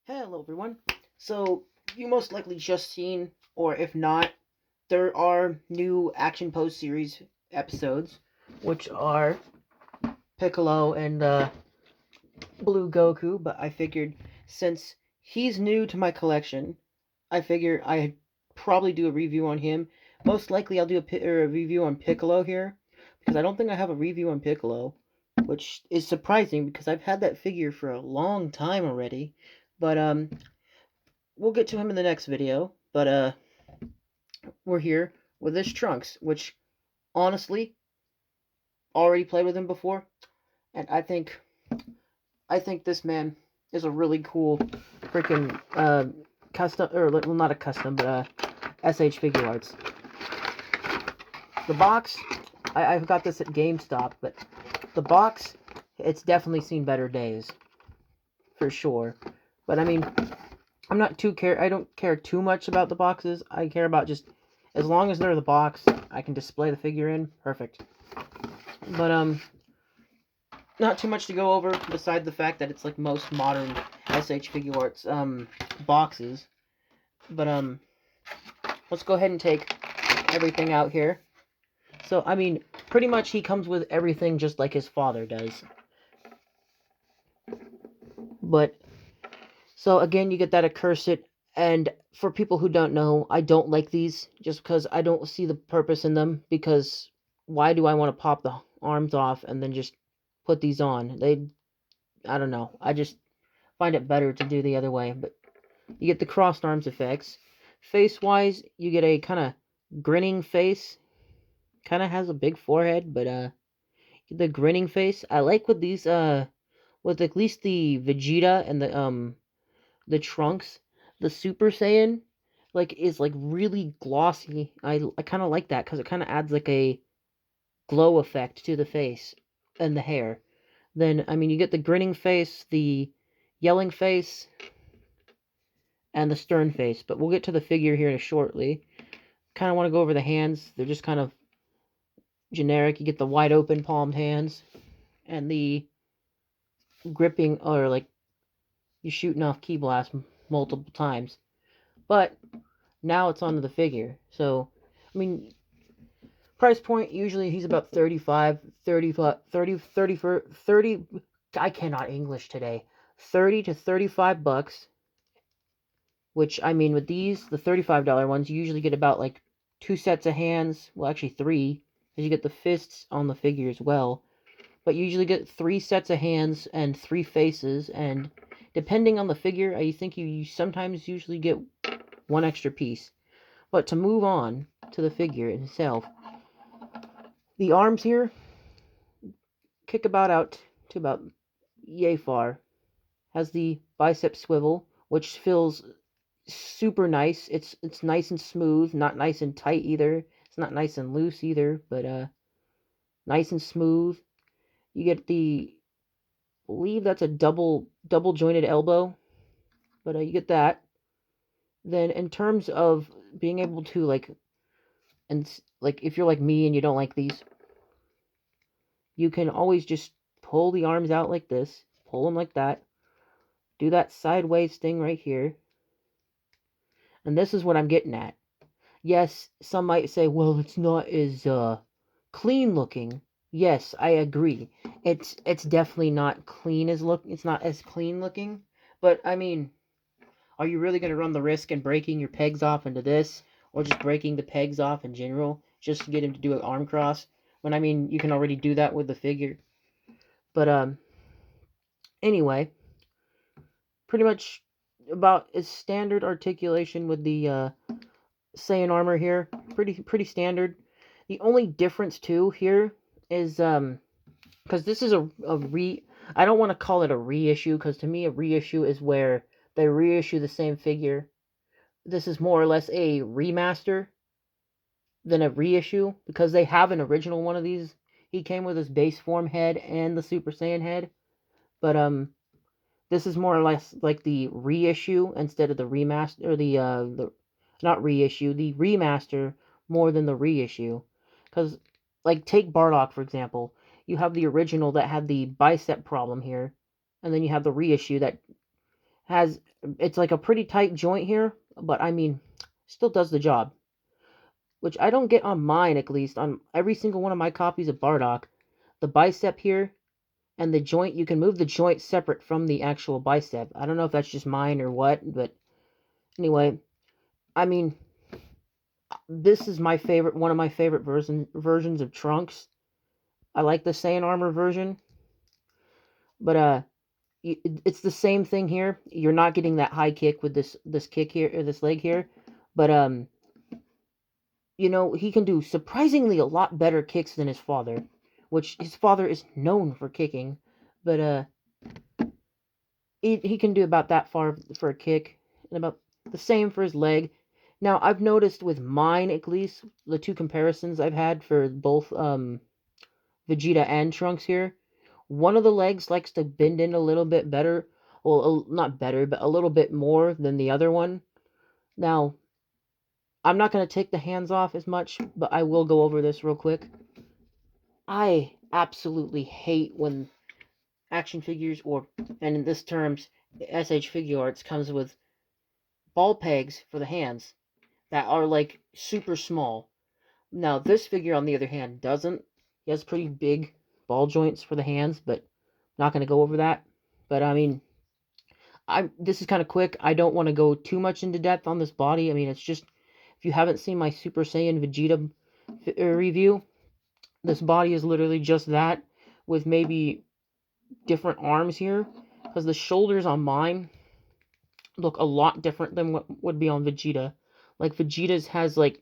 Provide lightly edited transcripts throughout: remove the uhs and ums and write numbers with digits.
Hello everyone. So you most likely just seen, or if not, there are new Action Post series episodes, which are Piccolo and Blue Goku. But I figured since he's new to my collection, I figure I'd probably do a review on him. Most likely I'll do a review on Piccolo here, because I don't think I have a review on Piccolo, which is surprising because I've had that figure for a long time already. But we'll get to him in the next video, but we're here with this Trunks, which honestly already played with him before, and I think this man is a really cool freaking custom, or well, not a custom, but SH Figuarts. The box, I've got this at GameStop, but the box, it's definitely seen better days for sure. But I mean, I don't care too much about the boxes. I care about just as long as they're the box, I can display the figure in. Perfect. But not too much to go over besides the fact that it's like most modern SH Figuarts boxes. But let's go ahead and take everything out here. So I mean, pretty much he comes with everything just like his father does. But so again, you get that accursed. And for people who don't know, I don't like these just because I don't see the purpose in them. Because why do I want to pop the arms off and then just put these on? I don't know. I just find it better to do the other way. But you get the crossed arms effects. Face-wise, you get a kind of grinning face. Kind of has a big forehead, but the grinning face. I like with these with at least the Vegeta and the Trunks, the Super Saiyan, like is like really glossy. I kind of like that because it kind of adds like a glow effect to the face and the hair. Then I mean you get the grinning face, the yelling face, and the stern face. But we'll get to the figure here shortly. Kind of want to go over the hands. They're just kind of generic. You get the wide open palmed hands and the gripping or like you're shooting off ki blast multiple times. But now it's onto the figure. So, I mean, price point usually he's about 35, 35, 30, 30 for 30. I cannot English today. 30 to 35 bucks. Which I mean, with these, the $35 ones, you usually get about like two sets of hands. Well, actually three, because you get the fists on the figure as well. But you usually get three sets of hands and three faces, and depending on the figure, I think you sometimes usually get one extra piece. But to move on to the figure itself, the arms here kick about out to about yay far. Has the bicep swivel, which feels super nice. It's nice and smooth, not nice and tight either. It's not nice and loose either, but nice and smooth. You get the believe that's a double jointed elbow, but you get that. Then in terms of being able to like if you're like me and you don't like these, you can always just pull the arms out like this, pull them like that, do that sideways thing right here, and this is what I'm getting at. Yes, some might say, well, it's not as clean looking. Yes, I agree. It's definitely not clean as look. It's not as clean looking. But I mean, are you really gonna run the risk in breaking your pegs off into this, or just breaking the pegs off in general, just to get him to do an arm cross? When I mean, you can already do that with the figure. But anyway, pretty much about as standard articulation with the Saiyan armor here. Pretty standard. The only difference too here is because this is a re. I don't want to call it a reissue because to me a reissue is where they reissue the same figure. This is more or less a remaster than a reissue because they have an original one of these. He came with his base form head and the Super Saiyan head, but this is more or less like the reissue instead of the remaster or the not reissue, the remaster more than the reissue. Because, like, take Bardock, for example. You have the original that had the bicep problem here, and then you have the reissue that Has it's like a pretty tight joint here, but I mean, still does the job, which I don't get on mine at least. On every single one of my copies of Bardock, the bicep here and the joint, you can move the joint separate from the actual bicep. I don't know if that's just mine or what, but anyway, I mean, this is my favorite, one of my favorite versions of Trunks. I like the Saiyan armor version, but it's the same thing here. You're not getting that high kick with this kick here or this leg here, but he can do surprisingly a lot better kicks than his father, which his father is known for kicking, but he can do about that far for a kick, and about the same for his leg. Now, I've noticed with mine, at least, the two comparisons I've had for both Vegeta and Trunks here, one of the legs likes to bend in a little bit better, well, not better, but a little bit more than the other one. Now, I'm not going to take the hands off as much, but I will go over this real quick. I absolutely hate when action figures, and in this terms, SH Figuarts, comes with ball pegs for the hands that are like super small. Now, this figure, on the other hand, doesn't. He has pretty big ball joints for the hands, but not going to go over that. But I mean, this is kind of quick. I don't want to go too much into depth on this body. I mean, it's just, if you haven't seen my Super Saiyan Vegeta review, this body is literally just that, with maybe different arms here, because the shoulders on mine look a lot different than what would be on Vegeta. Like, Vegeta's has, like,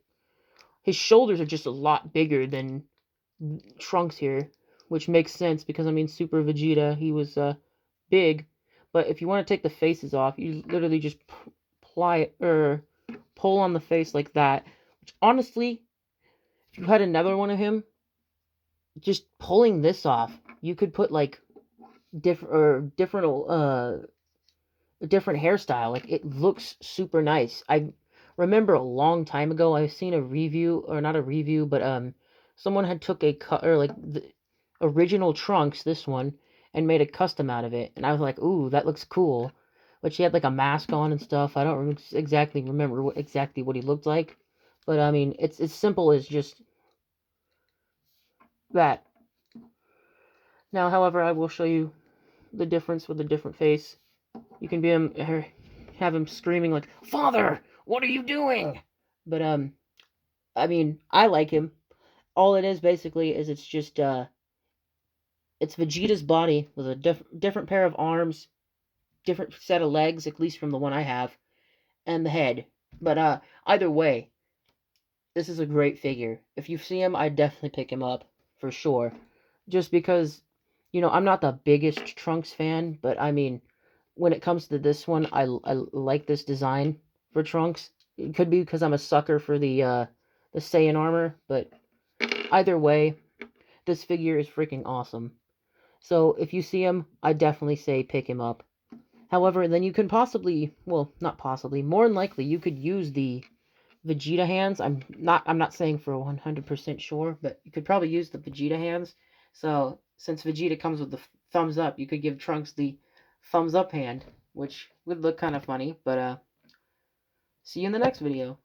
his shoulders are just a lot bigger than Trunks here, which makes sense because, I mean, Super Vegeta, he was big, but if you want to take the faces off, you literally just pull on the face like that, which honestly, if you had another one of him, just pulling this off, you could put like a different hairstyle. Like, it looks super nice. I remember a long time ago I've seen a review, or not a review, but someone had took a cut, or like the original Trunks, this one, and made a custom out of it, and I was like, ooh, that looks cool. But she had like a mask on and stuff. I don't exactly remember exactly what he looked like, but I mean, it's as simple as just that. Now, however, I will show you the difference with a different face. You can have him screaming like, "Father, what are you doing?" But I mean, I like him. All it is basically is it's just it's Vegeta's body with a different pair of arms, different set of legs, at least from the one I have, and the head. But either way, this is a great figure. If you see him, I'd definitely pick him up for sure. Just because, I'm not the biggest Trunks fan, but I mean, when it comes to this one, I like this design for Trunks. It could be because I'm a sucker for the Saiyan armor, but either way, this figure is freaking awesome. So if you see him, I definitely say pick him up. However, then you can possibly, well, not possibly, more than likely, you could use the Vegeta hands. I'm not saying for 100% sure, but you could probably use the Vegeta hands. So since Vegeta comes with the thumbs up, you could give Trunks the thumbs up hand, which would look kind of funny. But see you in the next video.